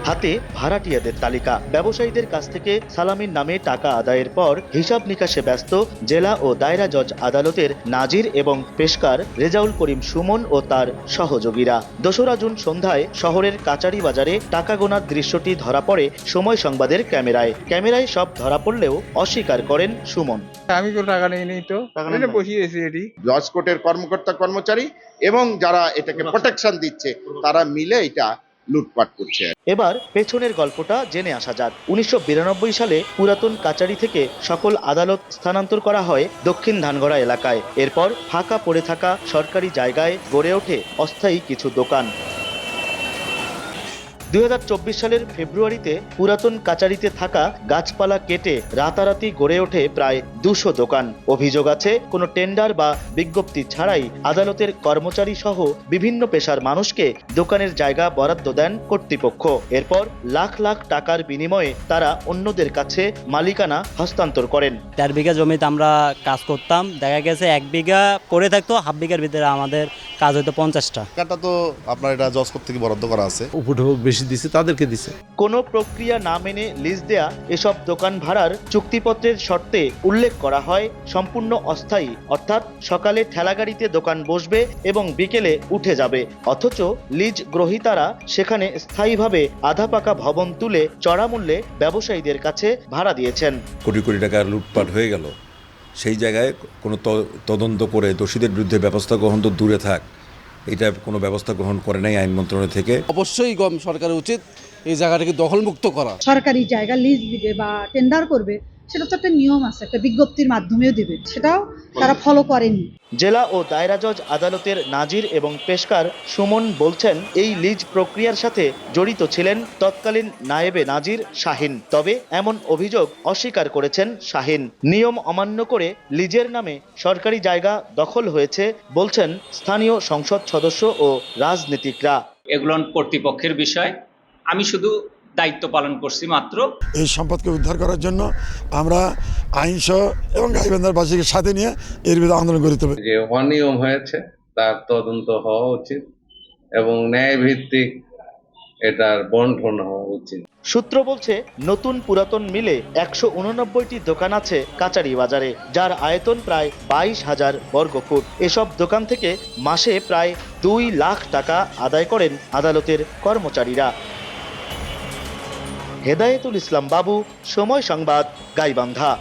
হাতে ভাড়াটিয়াদের তালিকা। ব্যবসায়ীদের কাছ থেকে সালামির নামে টাকা আদায়ের পর হিসাব নিকাশে ব্যস্ত জেলা ও দায়রা জজ আদালতের নাজির এবং পেশকার রেজাউল করিম সুমন ও তার সহযোগীরা। 2রা জুন সন্ধ্যায় শহরের কাচারি বাজারে টাকা গোনার দৃশ্যটি ধরা পড়ে সময় সংবাদের ক্যামেরায় সব ধরা পড়লেও অস্বীকার করেন সুমন। আমি তো টাকা নেই তো বসিয়েছি এটি। জজ কোর্টের কর্মকর্তা কর্মচারী এবং যারা এটাকে প্রোটেকশন দিচ্ছে তারা মিলে এটা লুটপাট করছে। এবার পেছনের গল্পটা জেনে আসা যাক। 1992 সালে পুরাতন কাচারি থেকে সকল আদালত স্থানান্তর করা হয় দক্ষিণ ধানগড়া এলাকায়। এরপর ফাঁকা পড়ে থাকা সরকারি জায়গায় গড়ে ওঠে অস্থায়ী কিছু দোকান। 2024 সালের ফেব্রুয়ারিতে পুরাতন কাচারিতে থাকা গাছপালা কেটে রাতারাতি গড়ে ওঠে প্রায় 200 দোকান। অভিযোগ আছে কোনো টেন্ডার বা বিজ্ঞপ্তি ছাড়াই আদালতের কর্মচারী সহ বিভিন্ন পেশার মানুষকে দোকানের জায়গা বরাদ্দ দেন কর্তৃপক্ষ। এরপর লাখ লাখ টাকার বিনিময়ে তারা অন্যদের কাছে মালিকানা হস্তান্তর করেন। 4 বিঘা জমিতে আমরা কাজ করতাম, দেখা গেছে 1 বিঘা পড়ে থাকতো, হাফ বিঘার ভিতরে আমাদের কাজ হয়তো 50টা। টাকাটা তো আপনার এটা জজ কোর্ট থেকে বরাদ্দ করা আছে, উপঢৌক বেশি দিছে তাদেরকে দিছে। কোনো প্রক্রিয়া না মেনে লিজ দেয়া এসব দোকান ভাড়ার চুক্তিপত্রের শর্তে উল্লেখ করা হয় সম্পূর্ণ অস্থায়ী, অর্থাৎ সকালে ঠেলাগাড়িতে দোকান বসবে এবং বিকেলে উঠে যাবে। অথচ লিজ গ্রহীতারা সেখানে স্থায়ীভাবে আধা পাকা ভবন তুলে চড়া মূল্যে ব্যবসায়ীদের কাছে ভাড়া দিয়েছেন। কোটি কোটি টাকার লুটপাট হয়ে গেল। সেই জায়গায় কোনো তদন্ত করে দোষীদের বিরুদ্ধে ব্যবস্থা গ্রহণ তো দূরে থাক, এটা কোনো ব্যবস্থা গ্রহণ করে নাই আইন মন্ত্রণালয় থেকে। অবশ্যই সরকারের উচিত এই জায়গাটাকে দখলমুক্ত করা। সরকারি জায়গা লিজ দিবে বা টেন্ডার করবে, সেটা তো একটা নিয়ম আছে, একটা বিজ্ঞপ্তির মাধ্যমেও দিবে, সেটাও তারা ফলো করেনি। জেলা ও দায়রা জজ আদালতের নাজির এবং পেশকার সুমন বলছেন, এই লিজ প্রক্রিয়ার সাথে জড়িত ছিলেন তৎকালীন নায়েবে নাজির শাহিন। তবে এমন অভিযোগ অস্বীকার করেছেন শাহিন। নিয়ম অমান্য করে লিজের নামে সরকারি জায়গা দখল হয়েছে বলছেন স্থানীয় সংসদ সদস্য ও রাজনীতিকরা। এগুলো কর্তৃপক্ষের বিষয়, আমি শুধু দায়িত্ব পালন করছি মাত্র। এই সম্পদকে উদ্ধার করার জন্য আমরা আইনসহ এবং গাইবান্ধারবাসীকে সাথে নিয়ে এর বিরুদ্ধে আন্দোলন করতে হবে। যে অনিয়ম হয়েছে তার তদন্ত হওয়া উচিত এবং ন্যায়ভিত্তিক এটার বন্টন হওয়া উচিত। সূত্র বলছে, নতুন পুরাতন মিলে 189টি দোকান আছে কাচারি বাজারে, যার আয়তন প্রায় 22,000 বর্গফুট। এসব দোকান থেকে মাসে প্রায় 2 লাখ টাকা আদায় করেন আদালতের কর্মচারীরা। হেদায়েতুল ইসলাম বাবু, সময় সংবাদ, গাইবান্ধা।